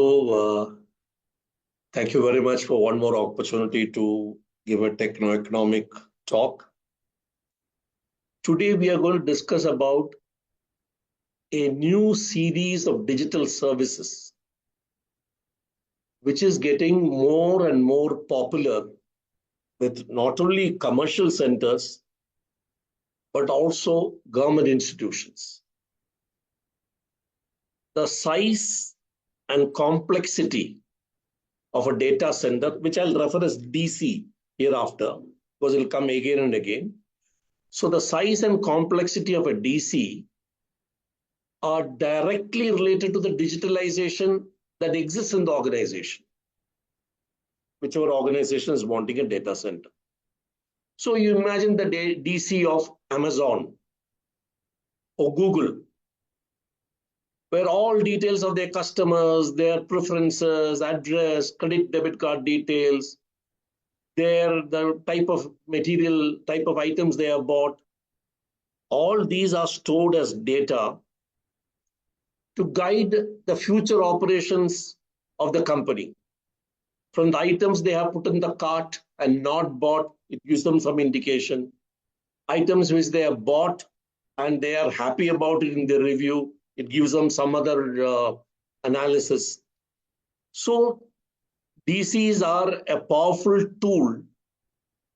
Babu, thank you very much for one more opportunity to give a techno-economic talk. Today, we are going to discuss about a new series of digital services, which is getting more and more popular with not only commercial centers, but also government institutions. The size and complexity of a data center, which I'll refer as DC hereafter, because it will come again and again. So the size and complexity of a DC are directly related to the digitalization that exists in the organization, whichever organization is wanting a data center. So you imagine the DC of Amazon or Google, where all details of their customers, their preferences, address, credit, debit card details, the type of material, type of items they have bought, all these are stored as data to guide the future operations of the company. From the items they have put in the cart and not bought, it gives them some indication. Items which they have bought and they are happy about it in their review, it gives them some other analysis. So DCs are a powerful tool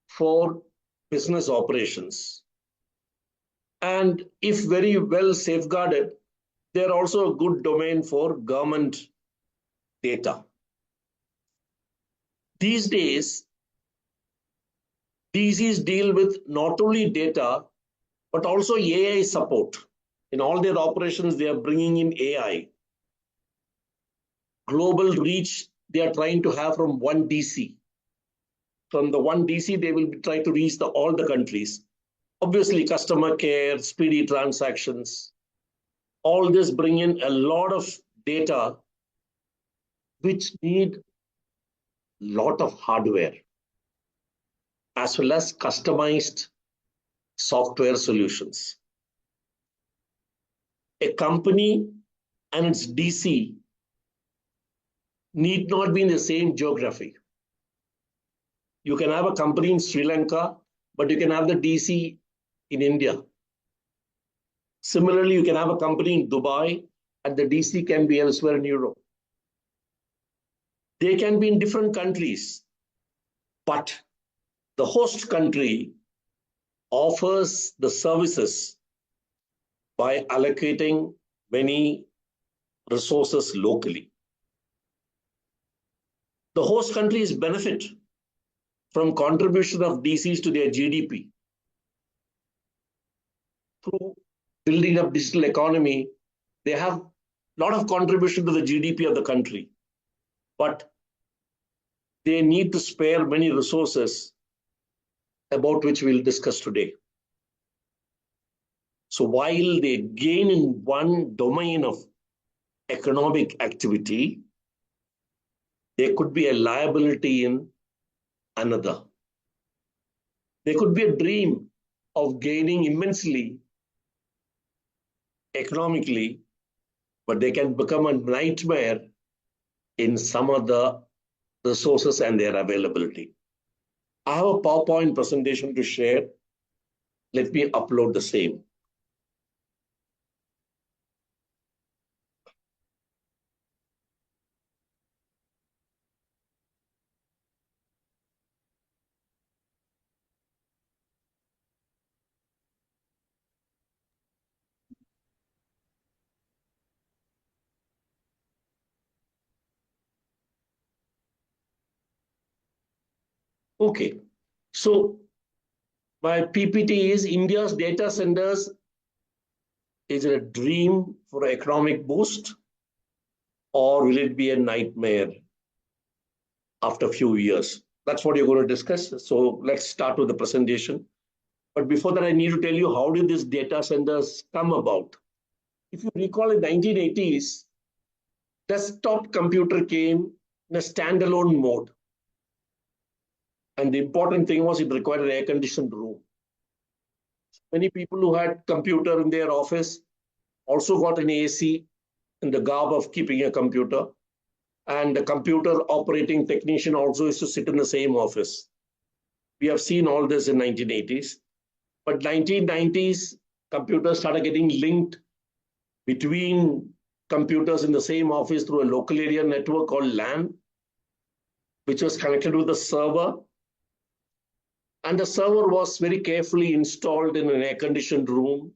for business operations. And if very well safeguarded, they're also a good domain for government data. These days, DCs deal with not only data, but also AI support. In all their operations, they are bringing in AI. Global reach, they are trying to have from one DC. From the one DC, they will try to reach all the countries. Obviously, customer care, speedy transactions, all this bring in a lot of data which need a lot of hardware as well as customized software solutions. A company and its DC need not be in the same geography. You can have a company in Sri Lanka, but you can have the DC in India. Similarly, you can have a company in Dubai and the DC can be elsewhere in Europe. They can be in different countries, but the host country offers the services by allocating many resources locally. The host countries benefit from contribution of DCs to their GDP. Through building up digital economy, they have a lot of contribution to the GDP of the country, but they need to spare many resources about which we'll discuss today. So while they gain in one domain of economic activity, there could be a liability in another. There could be a dream of gaining immensely economically, but they can become a nightmare in some of the resources and their availability. I have a PowerPoint presentation to share. Let me upload the same. Okay, so my PPT is India's data centers. Is it a dream for an economic boost, or will it be a nightmare after a few years? That's what you're going to discuss. So let's start with the presentation. But before that, I need to tell you, how did these data centers come about? If you recall, in the 1980s, desktop computer came in a standalone mode. And the important thing was it required an air-conditioned room. Many people who had computer in their office also got an AC in the garb of keeping a computer. And the computer operating technician also used to sit in the same office. We have seen all this in 1980s. But 1990s, computers started getting linked between computers in the same office through a local area network called LAN, which was connected with the server. And the server was very carefully installed in an air-conditioned room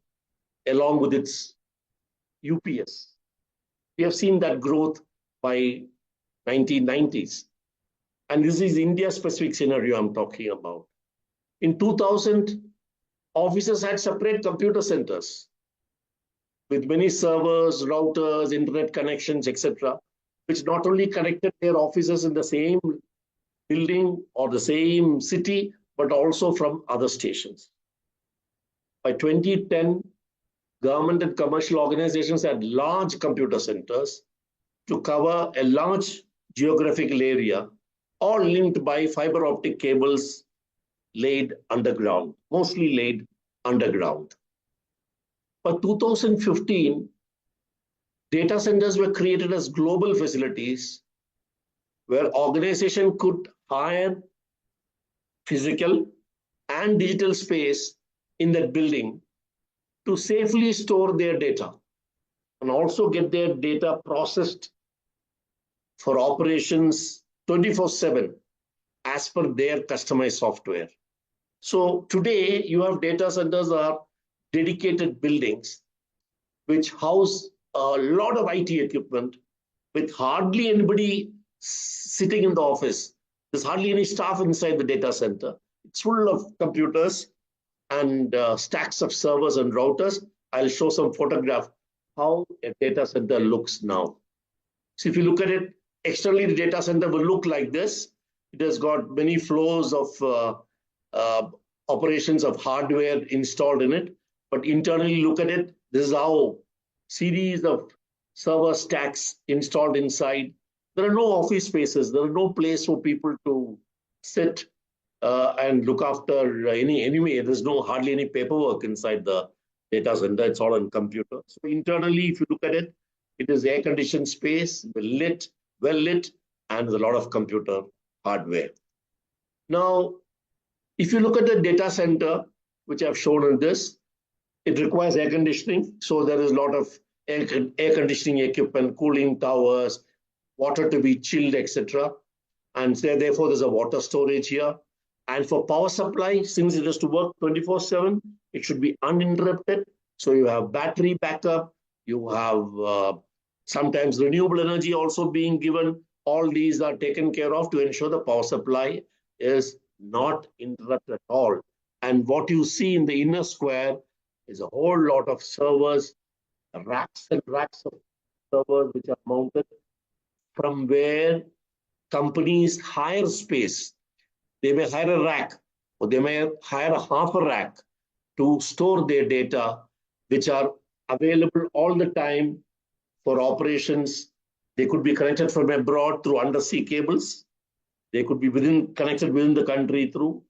along with its UPS. We have seen that growth by 1990s. And this is India-specific scenario I'm talking about. In 2000, offices had separate computer centers with many servers, routers, internet connections, etc., which not only connected their offices in the same building or the same city, but also from other stations. By 2010, government and commercial organizations had large computer centers to cover a large geographical area, all linked by fiber optic cables laid underground, mostly laid underground. By 2015, data centers were created as global facilities where organizations could hire physical and digital space in that building to safely store their data and also get their data processed for operations 24/7 as per their customized software. So today you have data centers are dedicated buildings which house a lot of IT equipment with hardly anybody sitting in the office. There's hardly any staff inside the data center. It's full of computers and stacks of servers and routers. I'll show some photograph how a data center looks now. So if you look at it, externally the data center will look like this. It has got many floors of operations of hardware installed in it. But internally, look at it. This is how series of server stacks installed inside. There are no office spaces. There are no place for people to sit and look after anyway. There's hardly any paperwork inside the data center. It's all on computer. So internally, if you look at it, it is air-conditioned space, well lit, and there's a lot of computer hardware. Now, if you look at the data center, which I've shown in this, it requires air conditioning. So there is a lot of air conditioning equipment, cooling towers, water to be chilled, etc. And therefore, there's a water storage here. And for power supply, since it has to work 24/7, it should be uninterrupted. So you have battery backup, you have sometimes renewable energy also being given. All these are taken care of to ensure the power supply is not interrupted at all. And what you see in the inner square is a whole lot of servers, racks and racks of servers which are mounted from where companies hire space. They may hire a rack or they may hire a half a rack to store their data, which are available all the time for operations. They could be connected from abroad through undersea cables. They could be connected within the country through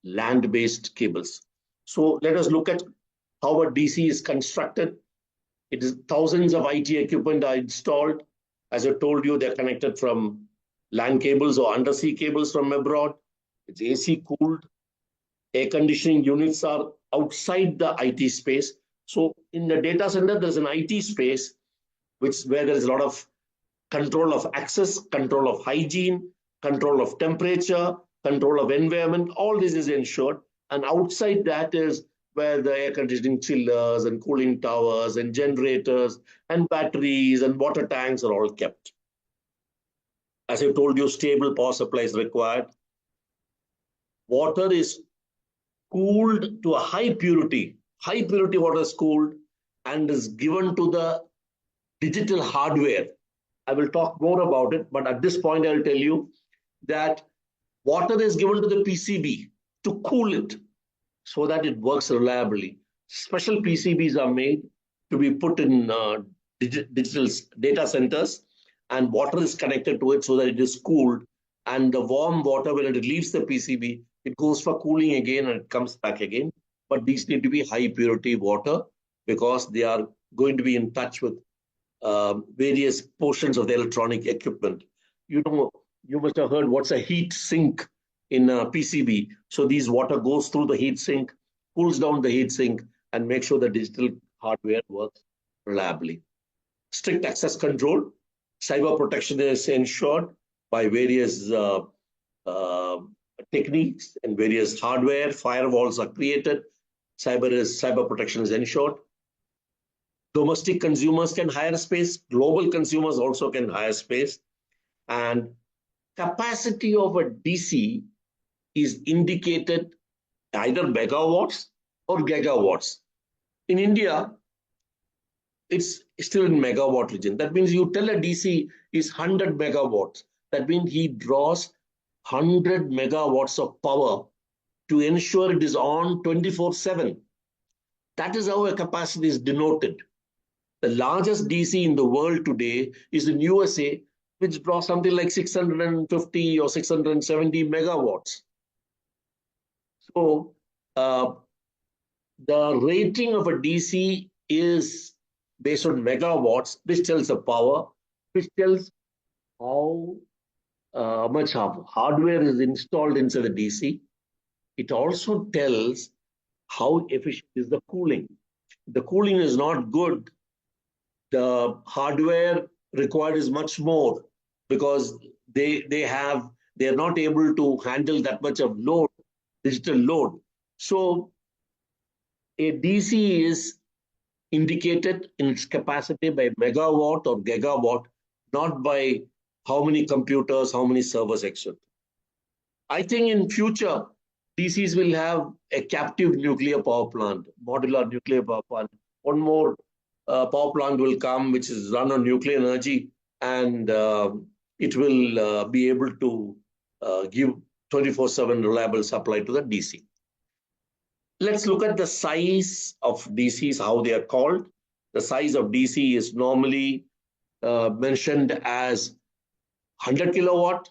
land-based cables. So let us look at how a DC is constructed. It is thousands of IT equipment are installed. As I told you, they're connected from land cables or undersea cables from abroad. It's AC cooled. Air conditioning units are outside the IT space. So in the data center, there's an IT space where there's a lot of control of access, control of hygiene, control of temperature, control of environment. All this is ensured. And outside that is where the air conditioning chillers and cooling towers and generators and batteries and water tanks are all kept. As I told you, stable power supply is required. Water is cooled to a high purity. High purity water is cooled and is given to the digital hardware. I will talk more about it, but at this point, I'll tell you that water is given to the PCB to cool it so that it works reliably. Special PCBs are made to be put in digital data centers, and water is connected to it so that it is cooled. And the warm water, when it leaves the PCB, it goes for cooling again and it comes back again. But these need to be high purity water because they are going to be in touch with various portions of the electronic equipment. You must have heard what's a heat sink in a PCB. So these water goes through the heat sink, cools down the heat sink, and makes sure the digital hardware works reliably. Strict access control, cyber protection is ensured by various uh, techniques and various hardware. Firewalls are created. Cyber protection is ensured. Domestic consumers can hire space. Global consumers also can hire space. And capacity of a DC is indicated either megawatts or gigawatts. In India, it's still in megawatt region. That means you tell a DC is 100 megawatts. That means he draws 100 megawatts of power to ensure it is on 24/7. That is how a capacity is denoted. The largest DC in the world today is in USA, which draws something like 650 or 670 megawatts. So the rating of a DC is based on megawatts, which tells the power, which tells how much hardware is installed inside the DC. It also tells how efficient is the cooling. The cooling is not good. The hardware required is much more because they are not able to handle that much of load, digital load. So a DC is indicated in its capacity by megawatt or gigawatt, not by how many computers, how many servers, etc. I think in future, DCs will have a captive nuclear power plant, modular nuclear power plant. One more power plant will come, which is run on nuclear energy, and it will be able to give 24/7 reliable supply to the DC. Let's look at the size of DCs, how they are called. The size of DC is normally mentioned as 100 kilowatt,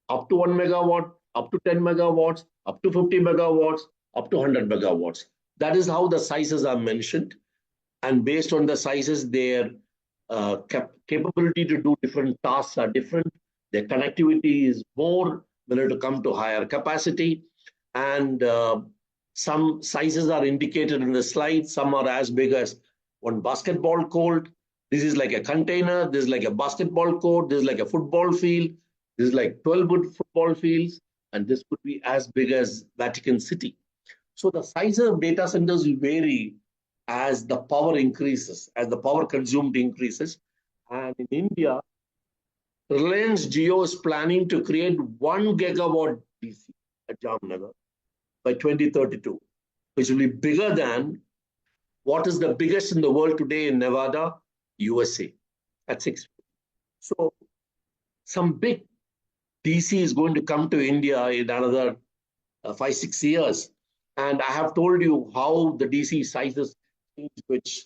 up to 1 megawatt, up to 10 megawatts, up to 50 megawatts, up to 100 megawatts. That is how the sizes are mentioned. And based on the sizes, their capability to do different tasks are different. Their connectivity is more when it comes to higher capacity. And some sizes are indicated in the slide. Some are as big as one basketball court. This is like a container. This is like a basketball court. This is like a football field. This is like 12 football fields. And this could be as big as Vatican City. So the size of data centers will vary as the power increases, as the power consumed increases. And in India, Reliance Jio is planning to create 1 gigawatt DC at Jamnagar by 2032, which will be bigger than what is the biggest in the world today in Nevada, USA, at 6. So some big DC is going to come to India in another 5-6 years. And I have told you how the DC sizes change, which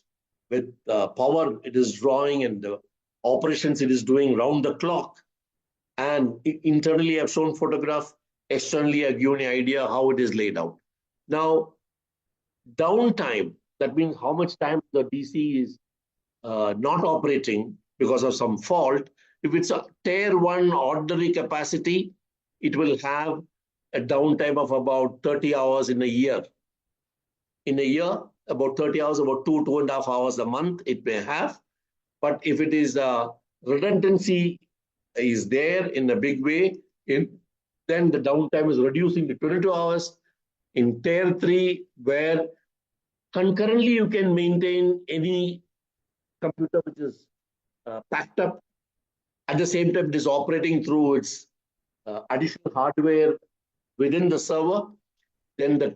with power it is drawing and the operations it is doing round the clock. And internally I've shown photograph, externally I've given an idea how it is laid out. Now, downtime, that means how much time the DC is not operating because of some fault. If it's a tier 1 ordinary capacity, it will have a downtime of about 30 hours in a year. In a year, about 30 hours, about 2.5 hours a month it may have. But if it is redundancy is there in a big way, then the downtime is reducing to 22 hours. In tier 3, where concurrently you can maintain any computer which is packed up, at the same time it is operating through its additional hardware within the server, then the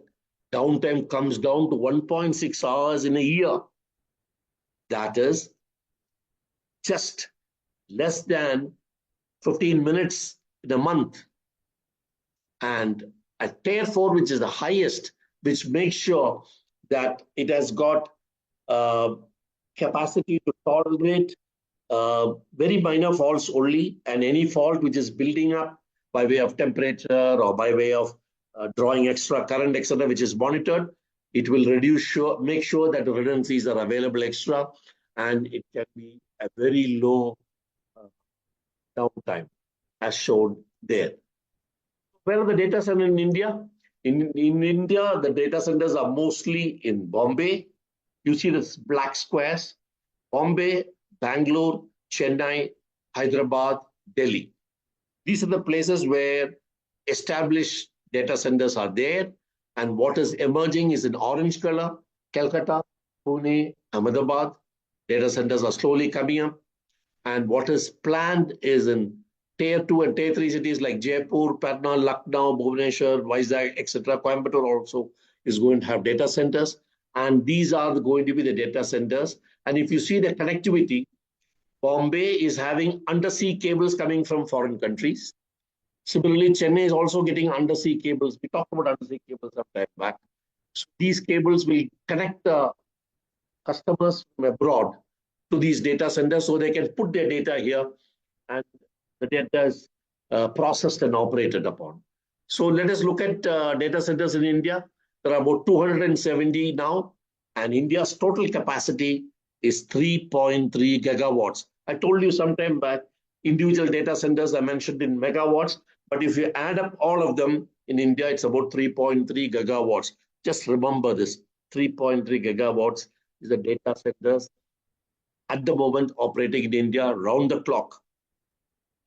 downtime comes down to 1.6 hours in a year. That is just less than 15 minutes in a month. And at tier 4, which is the highest, which makes sure that it has got capacity to tolerate very minor faults only, and any fault which is building up by way of temperature or by way of drawing extra current, etc., which is monitored, it will make sure that the redundancies are available extra, and it can be a very low downtime, as shown there. Where are the data centers in India? In India, the data centers are mostly in Bombay. You see this black squares. Bombay, Bangalore, Chennai, Hyderabad, Delhi. These are the places where established data centers are there. And what is emerging is in orange color, Calcutta, Pune, Ahmedabad. Data centers are slowly coming up. And what is planned is in tier 2 and tier 3 cities like Jaipur, Patna, Lucknow, Bhubaneswar, Vizag, etc. Coimbatore also is going to have data centers. And these are going to be the data centers. And if you see the connectivity, Bombay is having undersea cables coming from foreign countries. Similarly, Chennai is also getting undersea cables. We talked about undersea cables some time back. So these cables will connect the customers from abroad to these data centers so they can put their data here and the data is processed and operated upon. So let us look at data centers in India. There are about 270 now, and India's total capacity is 3.3 gigawatts. I told you some time back, individual data centers are mentioned in megawatts, but if you add up all of them in India, it's about 3.3 gigawatts. Just remember this, 3.3 gigawatts is the data centers at the moment operating in India round the clock.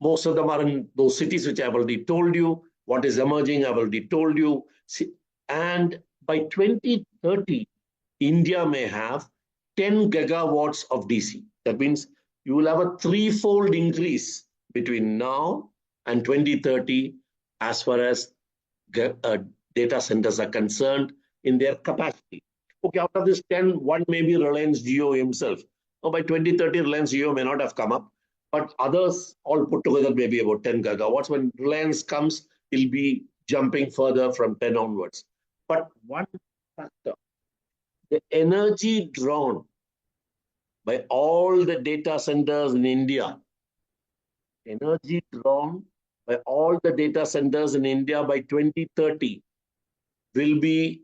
Most of them are in those cities which I've already told you. What is emerging, I've already told you. And by 2030, India may have 10 gigawatts of DC. That means you will have a threefold increase between now and 2030 as far as data centers are concerned in their capacity. Okay, out of this 10, one may be Reliance Jio himself. Now, by 2030, Reliance Jio may not have come up, but others all put together maybe about 10 gigawatts. When Reliance comes, it'll be jumping further from 10 onwards. But one factor, the energy drawn by all the data centers in India, energy drawn by all the data centers in India by 2030 will be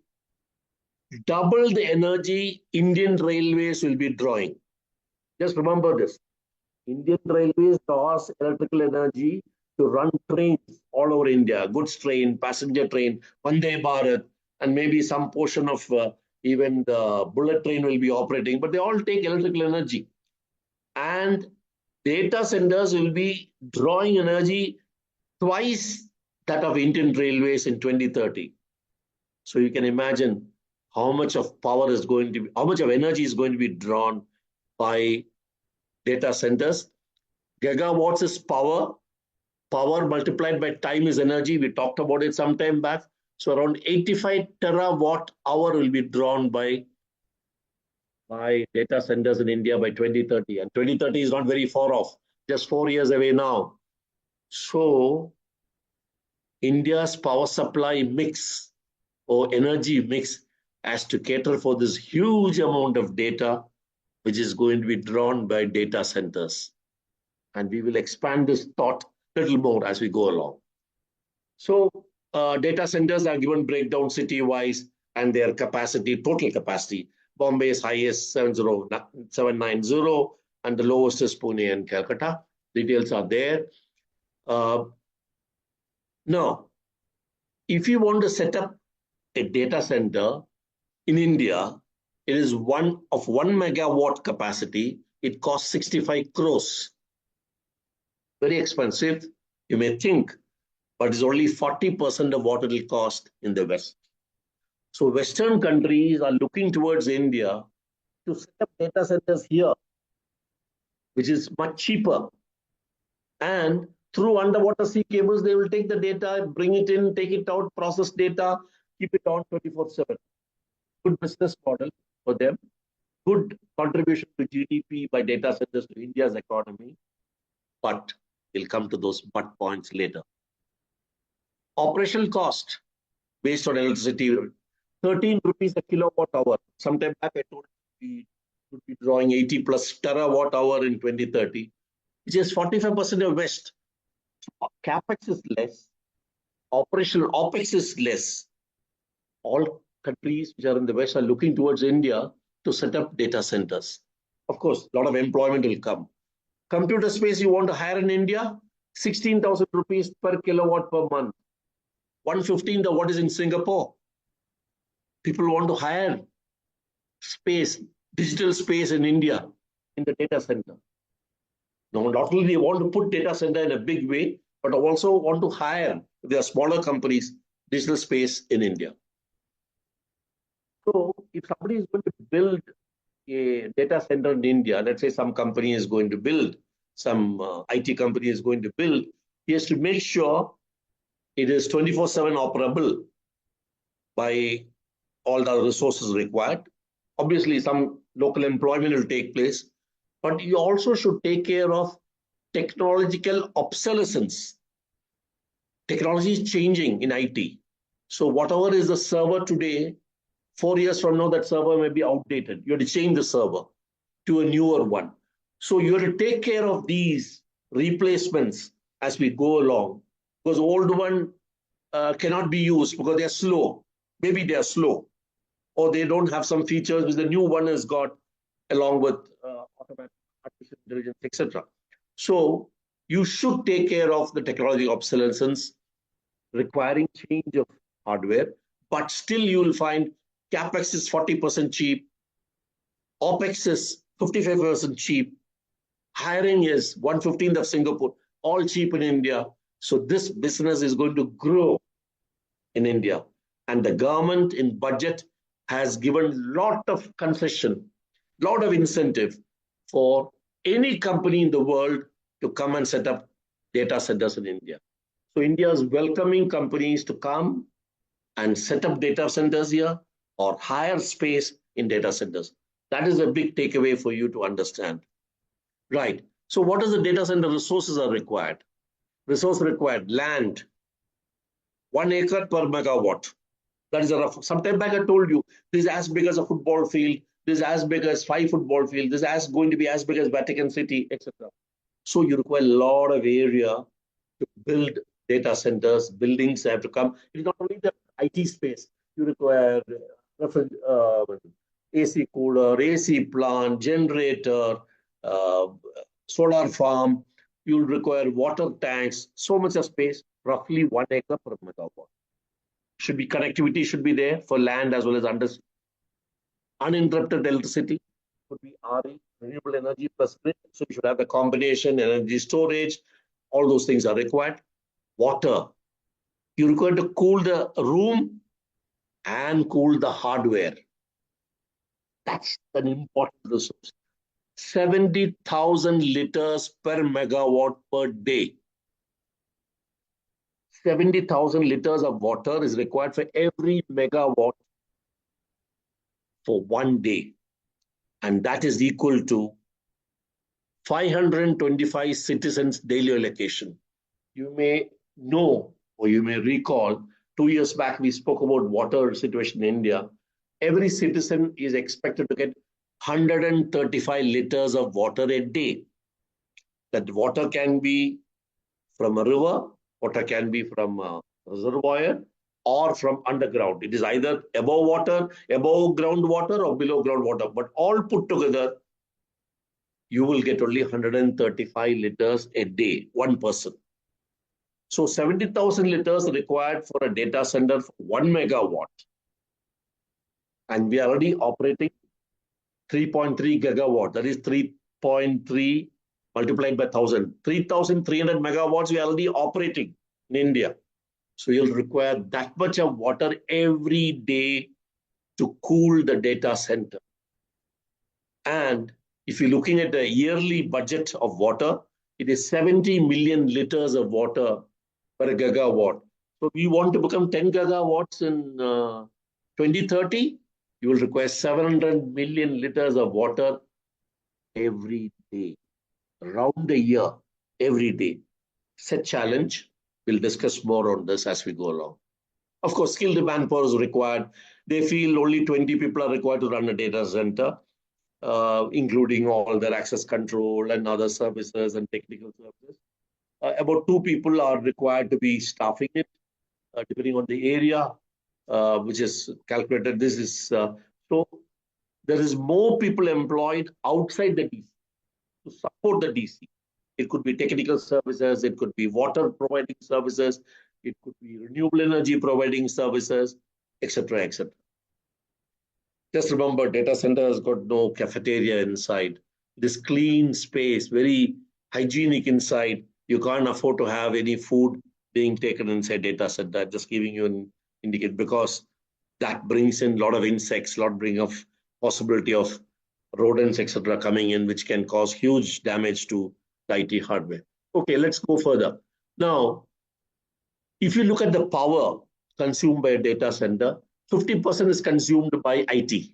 double the energy Indian Railways will be drawing. Just remember this. Indian Railways draws electrical energy to run trains all over India, goods train, passenger train, Vande Bharat, and maybe some portion of even the bullet train will be operating, but they all take electrical energy. And data centers will be drawing energy twice that of Indian Railways in 2030. So you can imagine how much of power is going to be, how much of energy is going to be drawn by data centers. Gigawatts is power. Power multiplied by time is energy. We talked about it some time back. So around 85 terawatt hour will be drawn by data centers in India by 2030. And 2030 is not very far off, just 4 years away now. So India's power supply mix or energy mix has to cater for this huge amount of data which is going to be drawn by data centers. And we will expand this thought a little more as we go along. So data centers are given breakdown city-wise and their capacity, total capacity. Bombay is highest 790 and the lowest is Pune and Calcutta. Details are there. Now, if you want to set up a data center in India, it is one megawatt capacity. It costs 65 crores. Very expensive, you may think, but it's only 40% of what it will cost in the West. So Western countries are looking towards India to set up data centers here, which is much cheaper. And through underwater sea cables, they will take the data, bring it in, take it out, process data, keep it on 24/7. Good business model for them. Good contribution to GDP by data centers to India's economy. But we'll come to those but points later. Operational cost based on electricity, 13 rupees a kilowatt hour. Sometime back I told you we would be drawing 80 plus terawatt hour in 2030, which is 45% of West. CapEx is less, operational OPEX is less. All countries which are in the West are looking towards India to set up data centers. Of course, a lot of employment will come. Computer space you want to hire in India, 16,000 rupees per kilowatt per month. 115 the what is in Singapore. People want to hire space, digital space in India in the data center. Now, not only they want to put data center in a big way, but also want to hire, if they are smaller companies, digital space in India. So if somebody is going to build a data center in India, let's say some company is going to build, some IT company is going to build, he has to make sure it is 24/7 operable by all the resources required. Obviously, some local employment will take place, but you also should take care of technological obsolescence. Technology is changing in IT. So whatever is the server today, 4 years from now, that server may be outdated. You have to change the server to a newer one. So you have to take care of these replacements as we go along, because old one cannot be used because they are slow. Maybe they are slow, or they don't have some features which the new one has got, along with automatic artificial intelligence, etc. So you should take care of the technology obsolescence requiring change of hardware, but still you will find capex is 40% cheap, opex is 55% cheap, hiring is 1/15 of Singapore, all cheap in India. So this business is going to grow in India, and the government in budget has given lot of concession, lot of incentive for any company in the world to come and set up data centers in India. So India is welcoming companies to come and set up data centers here or hire space in data centers. That is a big takeaway for you to understand. Right. So what is the data center resources are required? Resource required, land, 1 acre per megawatt. That is a rough. Some time back I told you, this is as big as a football field, this is as big as 5 football fields, this is going to be as big as Vatican City, etc. So you require a lot of area to build data centers, buildings have to come. It's not only the IT space, you require AC cooler, AC plant, generator, uh, solar farm. You'll require water tanks, so much of space, roughly 1 acre per megawatt. Should be connectivity should be there for land as well as under uninterrupted electricity would be RE, renewable energy plus grid. So you should have a combination, energy storage, all those things are required. Water, you're going to cool the room and cool the hardware. That's an important resource. 70,000 liters per megawatt per day. 70,000 liters of water is required for every megawatt for 1 day. And that is equal to 525 citizens' daily allocation. You may know or you may recall 2 years back we spoke about water situation in India. Every citizen is expected to get 135 liters of water a day. That water can be from a river, water can be from a reservoir, or from underground. It is either above water, above groundwater, or below groundwater. But all put together, you will get only 135 liters a day, one person. So 70,000 liters required for a data center for 1 megawatt. And we are already operating 3.3 gigawatt. That is 3.3 multiplied by 1,000. 3,300 megawatts we are already operating in India. So you'll require that much of water every day to cool the data center. And if you're looking at the yearly budget of water, it is 70 million liters of water per gigawatt. So we want to become 10 gigawatts in 2030, you will require 700 million liters of water every day, around the year, every day. It's a challenge. We'll discuss more on this as we go along. Of course, skilled manpower is required. They feel only 20 people are required to run a data center, including all their access control and other services and technical services. About 2 people are required to be staffing it, depending on the area, which is calculated. This is so there is more people employed outside the DC to support the DC. it could be technical services, it could be water providing services, it could be renewable energy providing services, etc., etc. Just remember, data center has got no cafeteria inside. This clean space, very hygienic inside. You can't afford to have any food being taken inside data center. Just giving you an indicate, because that brings in a lot of insects, lot bring of possibility of rodents, etc., coming in, which can cause huge damage to the IT hardware. Okay, let's go further. Now, if you look at the power consumed by a data center, 50% is consumed by IT.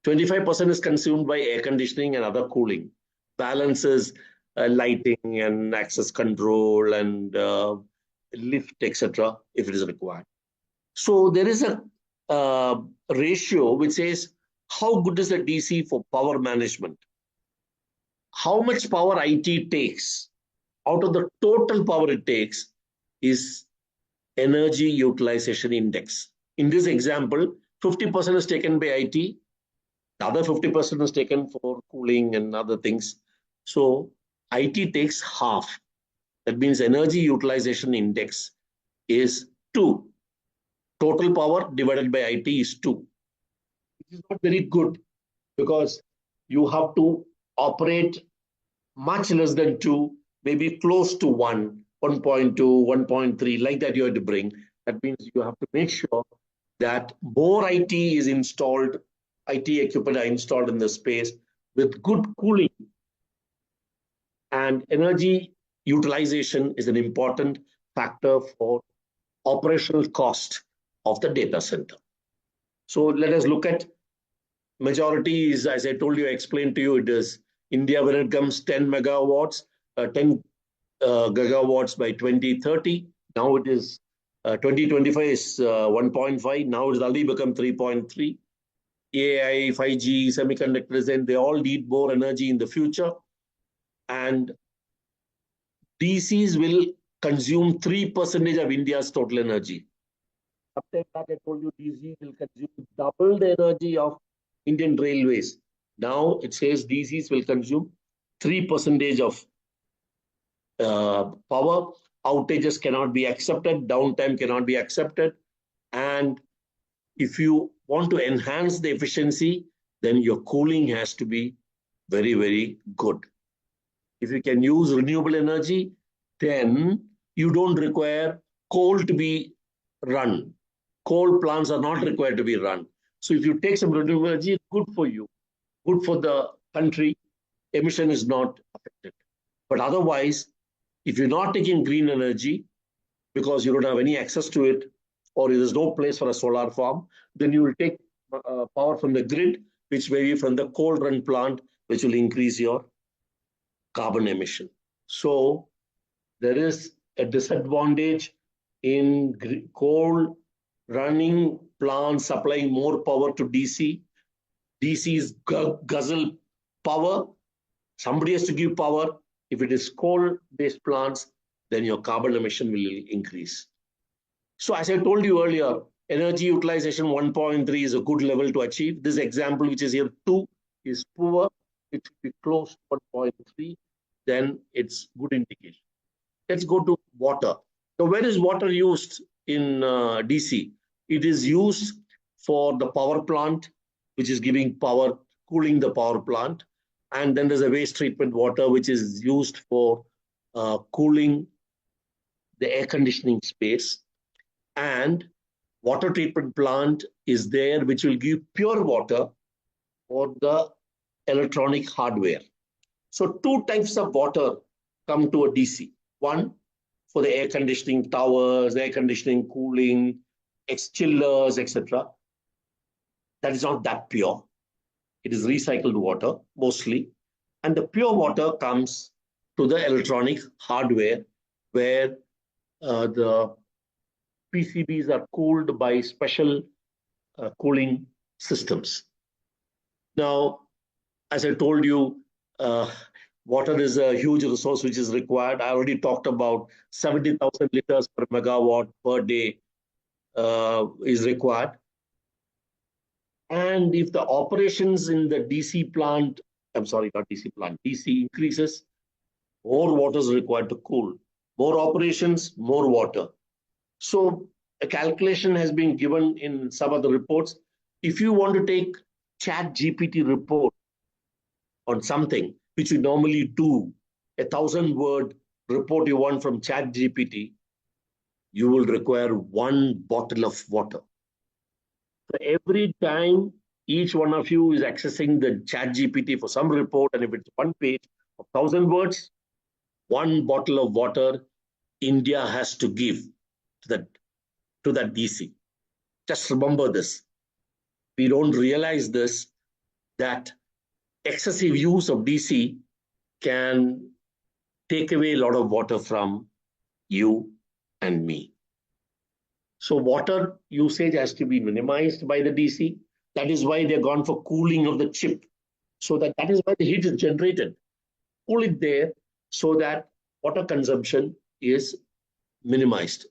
25% is consumed by air conditioning and other cooling. Balance is lighting and access control and lift, etc., if it is required. So there is a ratio which says how good is the DC for power management? How much power IT takes out of the total power it takes is energy utilization index. In this example, 50% is taken by IT, the other 50% is taken for cooling and other things. So IT takes half. That means energy utilization index is 2. Total power divided by IT is 2. This is not very good because you have to operate much less than 2, maybe close to 1, 1.2, 1.3, like that you have to bring. That means you have to make sure that more IT is installed, IT equipment are installed in the space with good cooling. And energy utilization is an important factor for operational cost of the data center. So let us look at majority is, as I told you, I explained to you, it is India when it comes 10 megawatts, 10 gigawatts by 2030. Now it is 2025 is 1.5. Now it's already become 3.3. AI, 5G, semiconductors, and they all need more energy in the future. And DCs will consume 3% of India's total energy. After that, I told you DC will consume double the energy of Indian railways. Now it says DCs will consume 3% of power. Outages cannot be accepted, downtime cannot be accepted. And if you want to enhance the efficiency, then your cooling has to be very, very good. If you can use renewable energy, then you don't require coal to be run. Coal plants are not required to be run. So if you take some renewable energy, it's good for you, good for the country. Emission is not affected. But otherwise, if you're not taking green energy because you don't have any access to it, or there's no place for a solar farm, then you will take power from the grid, which may be from the coal run plant, which will increase your carbon emission. So there is a disadvantage in coal running plants supplying more power to DC. DCs guzzle power. Somebody has to give power. If it is coal-based plants, then your carbon emission will increase. So as I told you earlier, energy utilization 1.3 is a good level to achieve. This example, which is here 2, is poor. It should be close to 1.3. Then it's good indication. Let's go to water. So where is water used in DC? It is used for the power plant, which is giving power, cooling the power plant. And then there's a waste treatment water, which is used for cooling the air conditioning space. And water treatment plant is there, which will give pure water for the electronic hardware. So 2 types of water come to a DC. One, for the air conditioning towers, air conditioning, cooling, chillers, etc. That is not that pure. It is recycled water mostly. And the pure water comes to the electronic hardware where the PCBs are cooled by special cooling systems. Now, as I told you, water is a huge resource which is required. I already talked about 70,000 liters per megawatt per day is required. And if the operations in the DC plant, I'm sorry, not DC plant, DC increases, more water is required to cool. More operations, more water. So a calculation has been given in some of the reports. If you want to take Chat GPT report on something, which you normally do, 1,000-word report you want from Chat GPT, you will require 1 bottle of water. So every time each one of you is accessing the Chat GPT for some report, and if it's one page of 1,000 words, 1 bottle of water India has to give to that DC. Just remember this. We don't realize this, that excessive use of DC can take away a lot of water from you and me. So water usage has to be minimized by the DC. That is why they've gone for cooling of the chip. So that is why the heat is generated. Cool it there so that water consumption is minimized.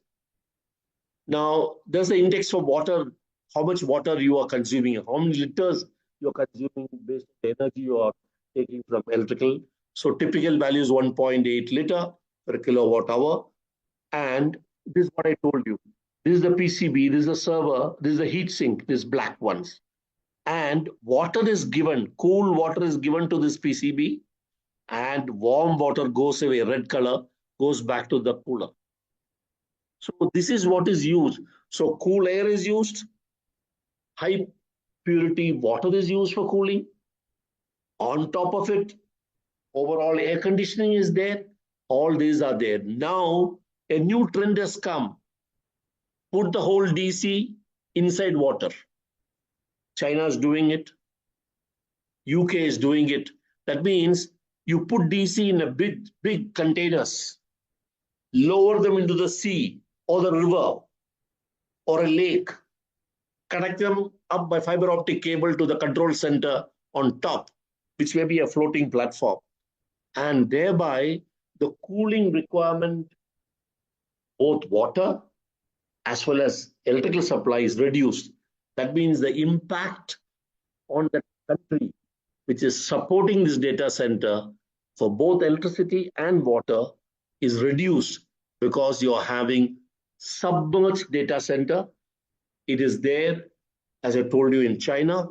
Now, there's the index for water, how much water you are consuming, how many liters you are consuming based on the energy you are taking from electrical. So typical value is 1.8 liter per kilowatt hour. And this is what I told you. This is the PCB, this is the server, this is the heat sink, these black ones. And water is given, cool water is given to this PCB, and warm water goes away, red color, goes back to the cooler. So this is what is used. So cool air is used, high purity water is used for cooling. On top of it, overall air conditioning is there. All these are there. Now, a new trend has come. Put the whole DC inside water. China is doing it. UK is doing it. That means you put DC in a big containers, lower them into the sea or the river or a lake, connect them up by fiber optic cable to the control center on top, which may be a floating platform. And thereby, the cooling requirement, both water as well as electrical supply, is reduced. That means the impact on the country which is supporting this data center for both electricity and water is reduced because you're having submerged data center. It is there, as I told you, in China.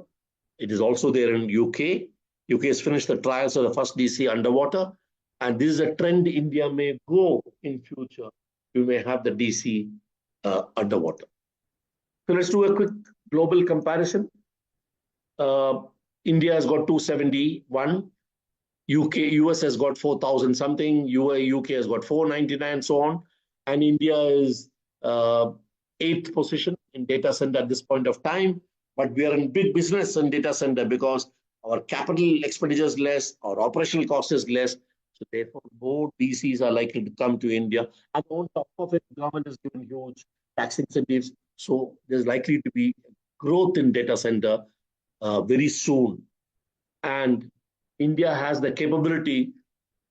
It is also there in UK. UK has finished the trials of the first DC underwater. And this is a trend India may go in future. You may have the DC underwater. So let's do a quick global comparison. India has got 271. US has got 4,000 something. UK has got 499, so on. And India is 8th position in data center at this point of time. But we are in big business in data center because our capital expenditure is less, our operational cost is less. So therefore, more DCs are likely to come to India. And on top of it, government has given huge tax incentives. So there's likely to be growth in data center very soon. And India has the capability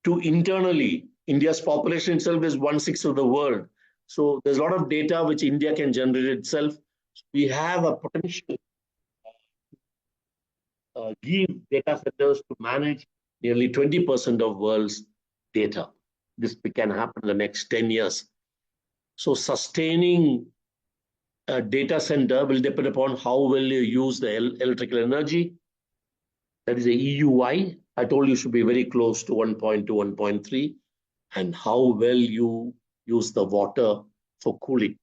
to internally, India's population itself is 1/6 of the world. So there's a lot of data which India can generate itself. We have a potential give data centers to manage nearly 20% of world's data. This can happen in the next 10 years. So sustaining a data center will depend upon how well you use the electrical energy. That is a EUI. I told you should be very close to 1.2, 1.3, and how well you use the water for cooling.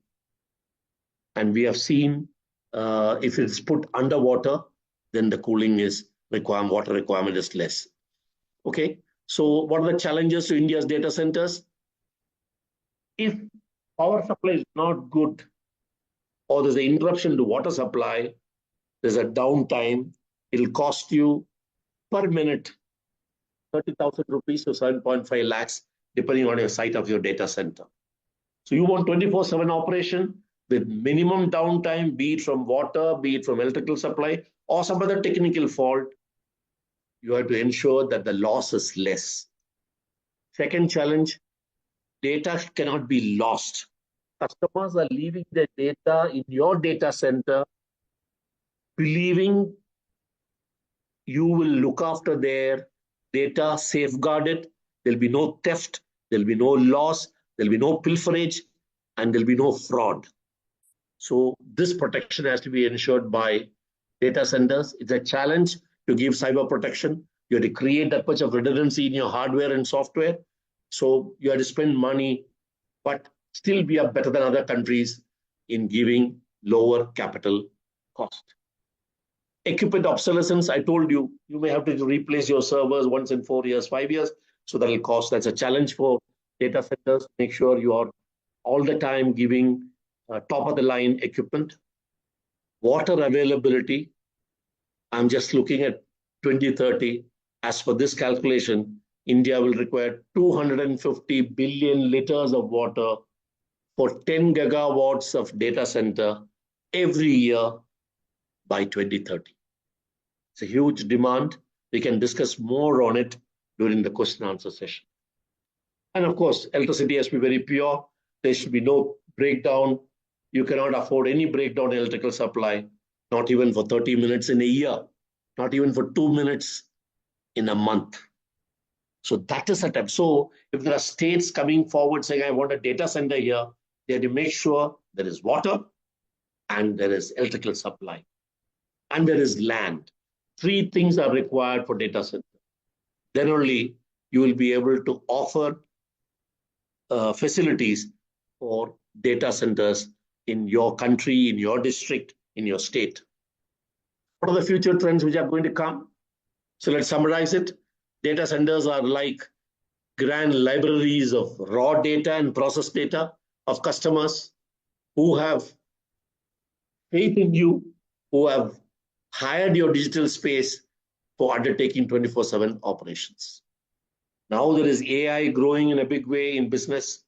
And we have seen if it's put underwater, then the cooling is water requirement is less. Okay, so what are the challenges to India's data centers? If power supply is not good, or there's an interruption to water supply, there's a downtime, it'll cost you per minute 30,000 rupees to 7.5 lakhs, depending on your site of your data center. So you want 24/7 operation with minimum downtime, be it from water, be it from electrical supply, or some other technical fault. You have to ensure that the loss is less. Second challenge, data cannot be lost. Customers are leaving their data in your data center, believing you will look after their data, safeguard it, There'll be no theft, there'll be no loss, there'll be no pilferage, and there'll be no fraud. So this protection has to be ensured by data centers. It's a challenge to give cyber protection. You have to create that much of redundancy in your hardware and software. So you have to spend money, but still we are better than other countries in giving lower capital cost. Equipment obsolescence, I told you, you may have to replace your servers once in 4 years, 5 years. So that'll cost. That's a challenge for data centers. Make sure you are all the time giving top of the line equipment. Water availability, I'm just looking at 2030. As per this calculation, India will require 250 billion liters of water for 10 gigawatts of data center every year by 2030. It's a huge demand. We can discuss more on it during the question and answer session. And of course, electricity has to be very pure. There should be no breakdown. You cannot afford any breakdown in electrical supply, not even for 30 minutes in a year, not even for 2 minutes in a month. So that is a time. So if there are states coming forward saying, I want a data center here, they have to make sure there is water and there is electrical supply and there is land. 3 things are required for data center. Then only you will be able to offer facilities for data centers in your country, in your district, in your state. What are the future trends which are going to come? So let's summarize it. Data centers are like grand libraries of raw data and process data of customers who have faith in you, who have hired your digital space for undertaking 24/7 operations. Now there is AI growing in a big way in business.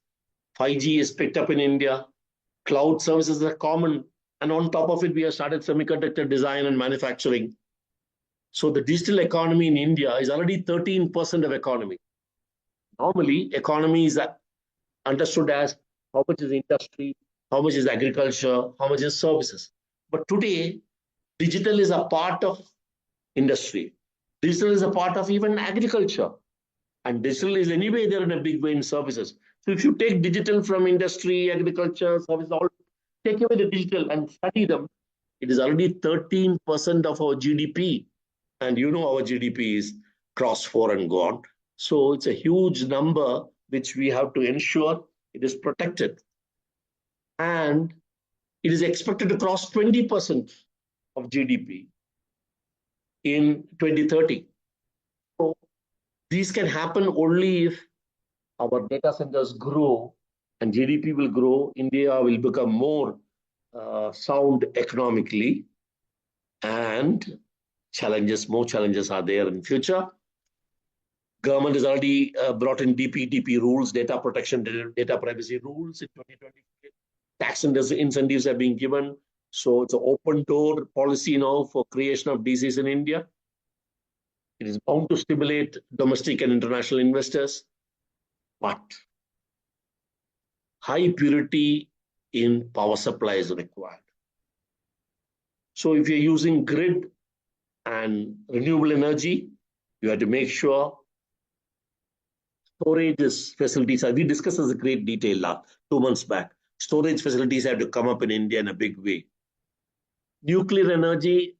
5G is picked up in India. Cloud services are common. And on top of it, we have started semiconductor design and manufacturing. So the digital economy in India is already 13% of economy. Normally, economy is understood as how much is industry, how much is agriculture, how much is services. But today, digital is a part of industry. Digital is a part of even agriculture. And digital is anyway there in a big way in services. So if you take digital from industry, agriculture, services, all take away the digital and study them, it is already 13% of our GDP. And you know our GDP is cross 4 and gone. So it's a huge number which we have to ensure it is protected. And it is expected to cross 20% of GDP in 2030. So these can happen only if our data centers grow and GDP will grow. India will become more sound economically, and more challenges are there in future. Government has already brought in DPDP rules, data protection, data privacy rules in 2020. Tax incentives are being given. So it's an open door policy now for creation of DCs in India. It is bound to stimulate domestic and international investors, but high purity in power supply is required. So if you're using grid and renewable energy, you have to make sure storage facilities, we discussed this in great detail 2 months back. Storage facilities have to come up in India in a big way. Nuclear energy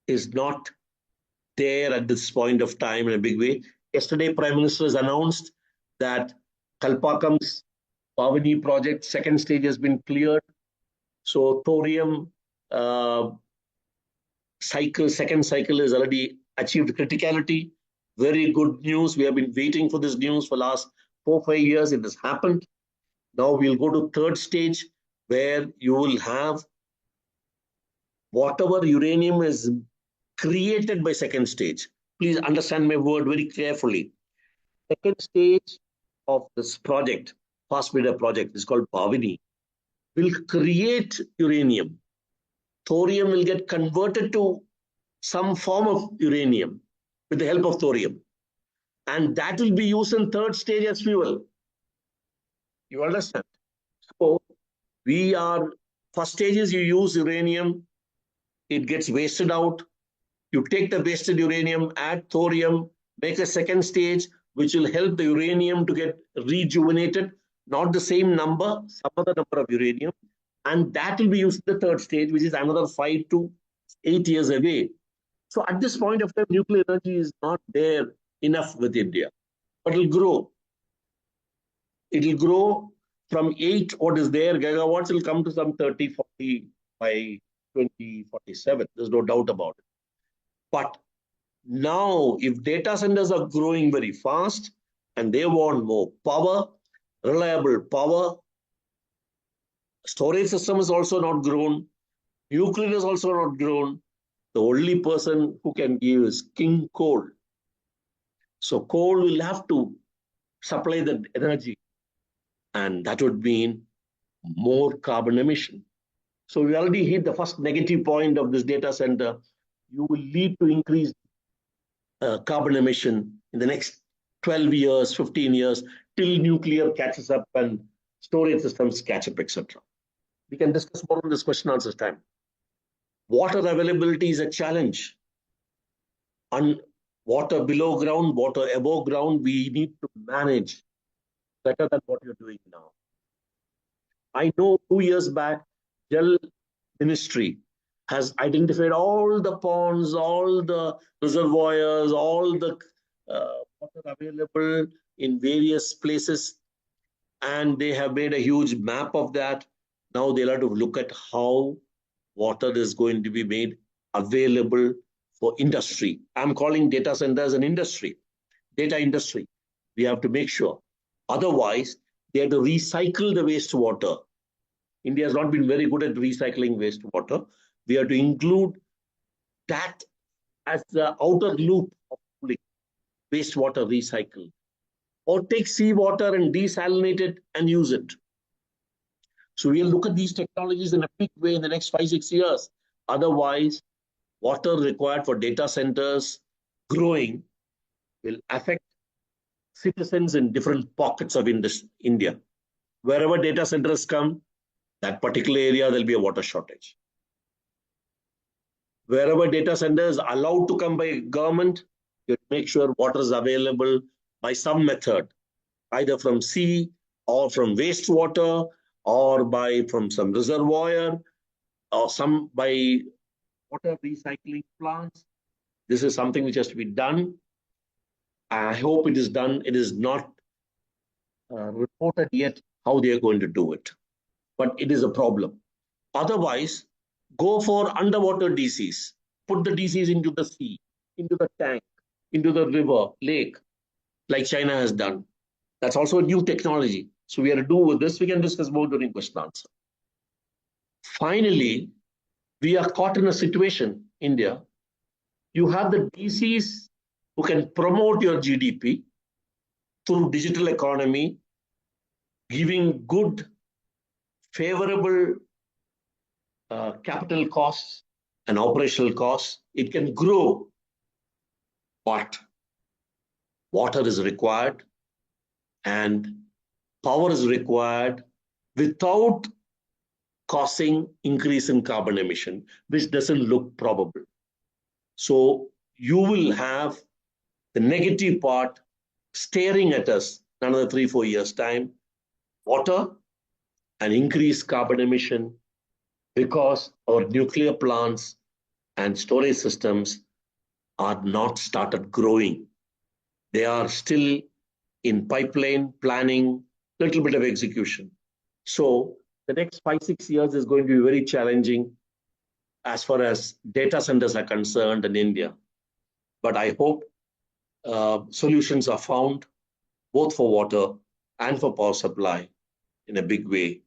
is not there at this point of time in a big way. Yesterday, Prime Minister has announced that Kalpakam's Pavani project, second stage has been cleared. So thorium second cycle is already achieved criticality. Very good news. We have been waiting for this news for the last 4-5 years. It has happened. Now we'll go to third stage where you will have whatever uranium is created by second stage. Please understand my word very carefully. Second stage of this project, fast breeder project, is called Pavani, will create uranium. Thorium will get converted to some form of uranium with the help of thorium. And that will be used in third stage as fuel. You understand? So first stage is you use uranium, it gets wasted out. You take the wasted uranium, add thorium, make a second stage, which will help the uranium to get rejuvenated, not the same number, some other number of uranium, and that will be used in the third stage, which is another 5 to 8 years away. So at this point of time, nuclear energy is not there enough with India, but it'll grow. It'll grow from 8, what is there, gigawatts, will come to some 30, 40 by 2047. There's no doubt about it. But now, if data centers are growing very fast and they want more power, reliable power, storage system is also not grown, nuclear is also not grown. The only person who can give is king coal. So coal will have to supply the energy, and that would mean more carbon emission. So we already hit the first negative point of this data center. You will lead to increased carbon emission in the next 12 years, 15 years, till nuclear catches up and storage systems catch up, etc. We can discuss more on this question answer time. Water availability is a challenge. On water below ground, water above ground, we need to manage better than what you're doing now. I know 2 years back, Jal Ministry has identified all the ponds, all the reservoirs, all the water available in various places, and they have made a huge map of that. Now they'll have to look at how water is going to be made available for industry. I'm calling data centers an industry, data industry. We have to make sure. Otherwise, they have to recycle the wastewater. India has not been very good at recycling wastewater. We have to include that as the outer loop of wastewater recycle. Or take seawater and desalinate it and use it. So we'll look at these technologies in a big way in the next 5-6 years. Otherwise, water required for data centers growing will affect citizens in different pockets of India. Wherever data centers come, that particular area, there'll be a water shortage. Wherever data centers are allowed to come by government, you make sure water is available by some method, either from sea or from wastewater or from some reservoir or some by water recycling plants. This is something which has to be done. I hope it is done. It is not reported yet how they are going to do it, but it is a problem. Otherwise, go for underwater DCs. Put the DCs into the sea, into the tank, into the river, lake, like China has done. That's also a new technology. So we have to do with this. We can discuss more during question answer. Finally, we are caught in a situation, India. You have the DCs who can promote your GDP through digital economy, giving good, favorable capital costs and operational costs. It can grow, but water is required and power is required without causing increase in carbon emission, which doesn't look probable. So you will have the negative part staring at us in another 3-4 years' time, water and increased carbon emission, because our nuclear plants and storage systems are not started growing. They are still in pipeline planning, little bit of execution. So the next 5-6 years is going to be very challenging as far as data centers are concerned in India. But I hope solutions are found both for water and for power supply in a big way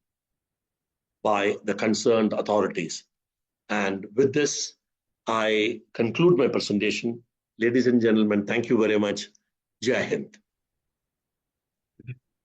by the concerned authorities. And with this, I conclude my presentation. Ladies and gentlemen, thank you very much. Jai Hind.